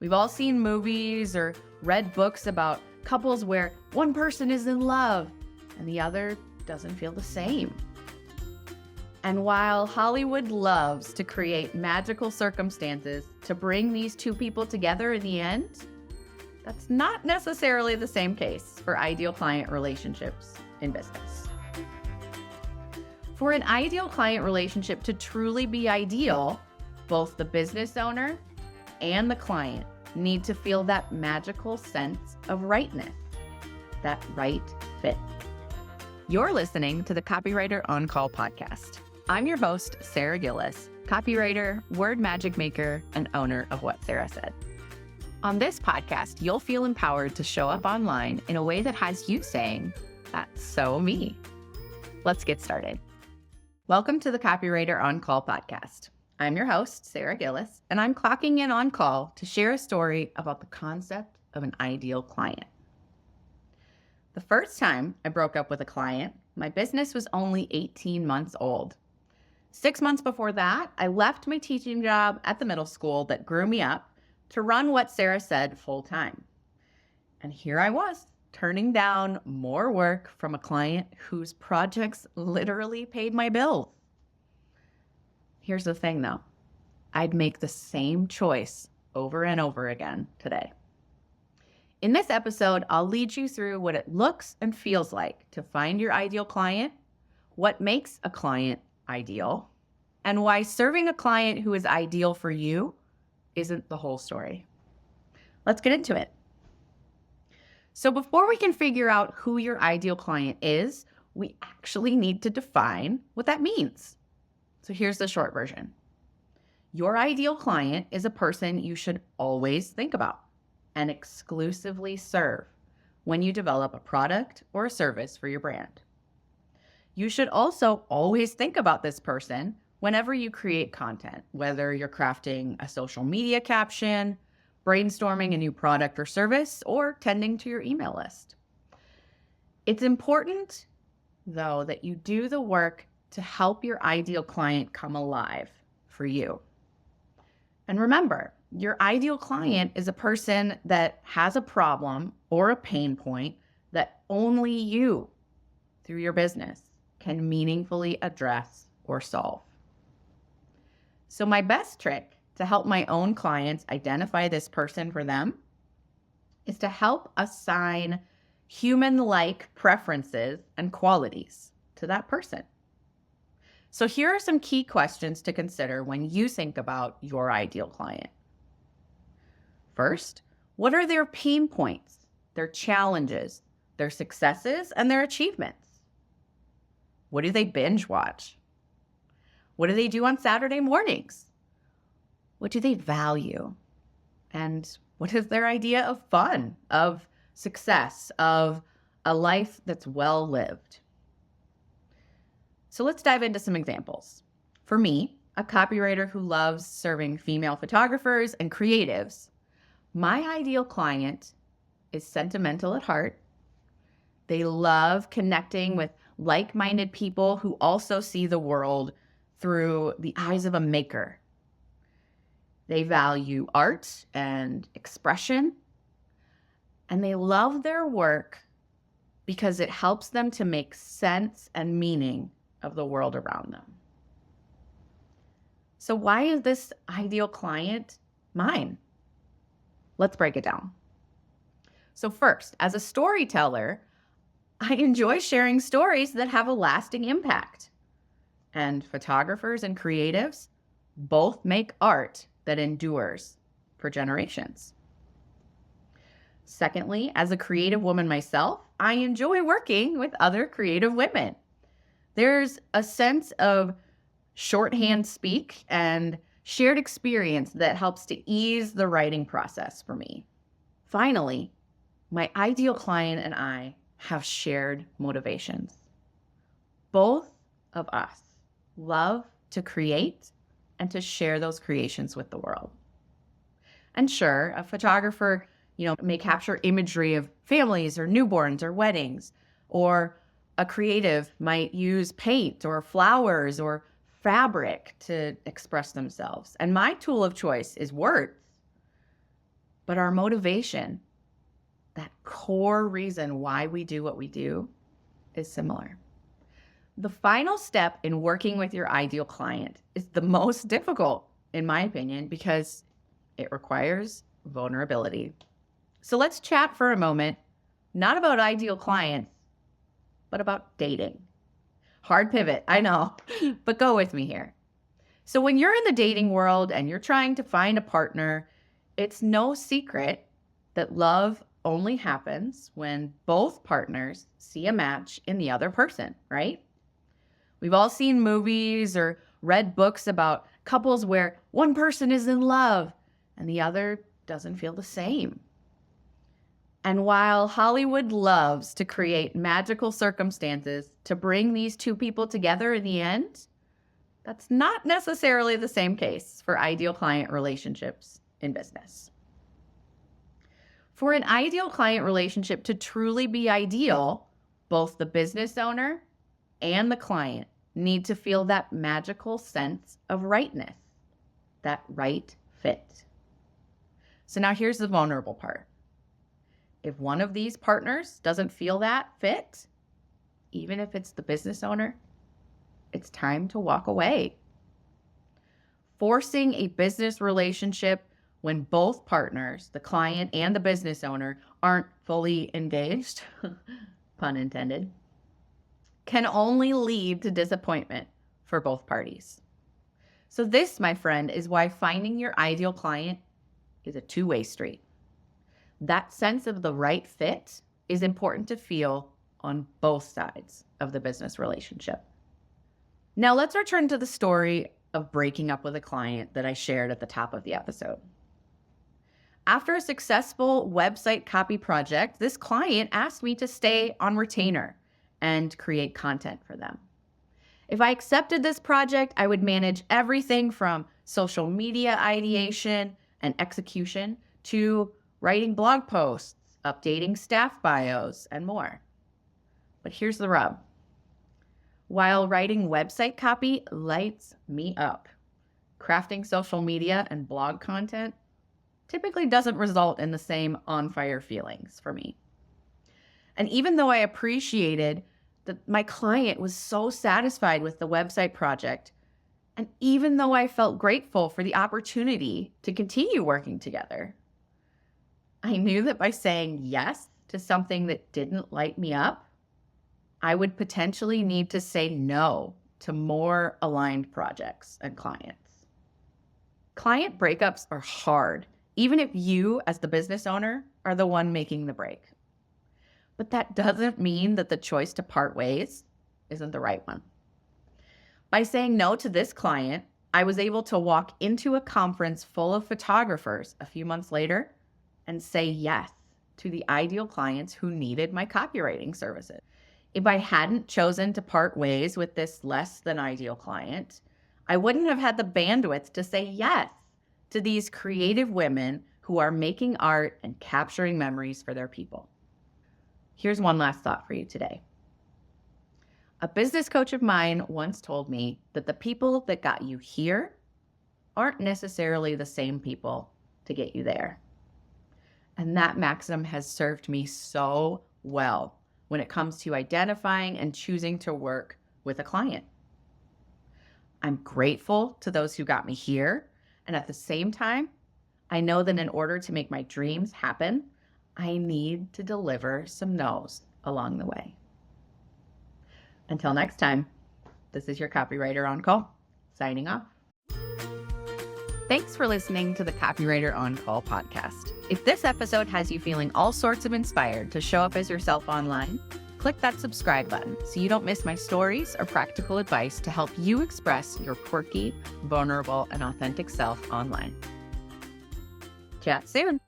We've all seen movies or read books about couples where one person is in love and the other doesn't feel the same. And while Hollywood loves to create magical circumstances to bring these two people together in the end, that's not necessarily the same case for ideal client relationships in business. For an ideal client relationship to truly be ideal, both the business owner and the client need to feel that magical sense of rightness, that right fit. You're listening to the Copywriter On Call podcast. I'm your host, Sarah Gillis, copywriter, word magic maker, and owner of What Sarah Said. On this podcast, you'll feel empowered to show up online in a way that has you saying, "That's so me." Let's get started. Welcome to the Copywriter On Call podcast. I'm your host, Sarah Gillis, and I'm clocking in on call to share a story about the concept of an ideal client. The first time I broke up with a client, my business was only 18 months old. 6 months before that, I left my teaching job at the middle school that grew me up to run What Sarah Said full time. And here I was, turning down more work from a client whose projects literally paid my bills. Here's the thing though, I'd make the same choice over and over again today. In this episode, I'll lead you through what it looks and feels like to find your ideal client, what makes a client ideal, and why serving a client who is ideal for you isn't the whole story. Let's get into it. So before we can figure out who your ideal client is, we actually need to define what that means. So here's the short version. Your ideal client is a person you should always think about and exclusively serve when you develop a product or a service for your brand. You should also always think about this person whenever you create content, whether you're crafting a social media caption, brainstorming a new product or service, or tending to your email list. It's important, though, that you do the work to help your ideal client come alive for you. And remember, your ideal client is a person that has a problem or a pain point that only you, through your business, can meaningfully address or solve. So my best trick to help my own clients identify this person for them is to help assign human-like preferences and qualities to that person. So here are some key questions to consider when you think about your ideal client. First, what are their pain points, their challenges, their successes, and their achievements? What do they binge watch? What do they do on Saturday mornings? What do they value? And what is their idea of fun, of success, of a life that's well lived? So let's dive into some examples. For me, a copywriter who loves serving female photographers and creatives, my ideal client is sentimental at heart. They love connecting with like-minded people who also see the world through the eyes of a maker. They value art and expression, and they love their work because it helps them to make sense and meaning of the world around them. So why is this ideal client mine? Let's break it down. So first, as a storyteller, I enjoy sharing stories that have a lasting impact. And photographers and creatives both make art that endures for generations. Secondly, as a creative woman myself, I enjoy working with other creative women. There's a sense of shorthand speak and shared experience that helps to ease the writing process for me. Finally, my ideal client and I have shared motivations. Both of us love to create and to share those creations with the world. And sure, a photographer, may capture imagery of families or newborns or weddings, or a creative might use paint or flowers or fabric to express themselves. And my tool of choice is words. but our motivation, that core reason why we do what we do, is similar. The final step in working with your ideal client is the most difficult, in my opinion, because it requires vulnerability. So let's chat for a moment, not about ideal clients, but about dating. Hard pivot, I know, but go with me here. So when you're in the dating world and you're trying to find a partner, it's no secret that love only happens when both partners see a match in the other person, right? We've all seen movies or read books about couples where one person is in love and the other doesn't feel the same. And while Hollywood loves to create magical circumstances to bring these two people together in the end, that's not necessarily the same case for ideal client relationships in business. For an ideal client relationship to truly be ideal, both the business owner and the client need to feel that magical sense of rightness, that right fit. So now here's the vulnerable part. If one of these partners doesn't feel that fit, even if it's the business owner, it's time to walk away. Forcing a business relationship when both partners, the client and the business owner, aren't fully engaged, pun intended, can only lead to disappointment for both parties. So this, my friend, is why finding your ideal client is a two-way street. That sense of the right fit is important to feel on both sides of the business relationship. Now let's return to the story of breaking up with a client that I shared at the top of the episode. After a successful website copy project, this client asked me to stay on retainer and create content for them. If I accepted this project, I would manage everything from social media ideation and execution to writing blog posts, updating staff bios, and more. But here's the rub. While writing website copy lights me up, crafting social media and blog content typically doesn't result in the same on-fire feelings for me. And even though I appreciated that my client was so satisfied with the website project, and even though I felt grateful for the opportunity to continue working together, I knew that by saying yes to something that didn't light me up, I would potentially need to say no to more aligned projects and clients. Client breakups are hard, even if you, as the business owner, are the one making the break. But that doesn't mean that the choice to part ways isn't the right one. By saying no to this client, I was able to walk into a conference full of photographers a few months later and say yes to the ideal clients who needed my copywriting services. If I hadn't chosen to part ways with this less than ideal client, I wouldn't have had the bandwidth to say yes to these creative women who are making art and capturing memories for their people. Here's one last thought for you today. A business coach of mine once told me that the people that got you here aren't necessarily the same people to get you there. And that maxim has served me so well when it comes to identifying and choosing to work with a client. I'm grateful to those who got me here. And at the same time, I know that in order to make my dreams happen, I need to deliver some no's along the way. Until next time, this is your Copywriter on Call, signing off. Thanks for listening to the Copywriter on Call podcast. If this episode has you feeling all sorts of inspired to show up as yourself online, click that subscribe button so you don't miss my stories or practical advice to help you express your quirky, vulnerable, and authentic self online. Chat soon.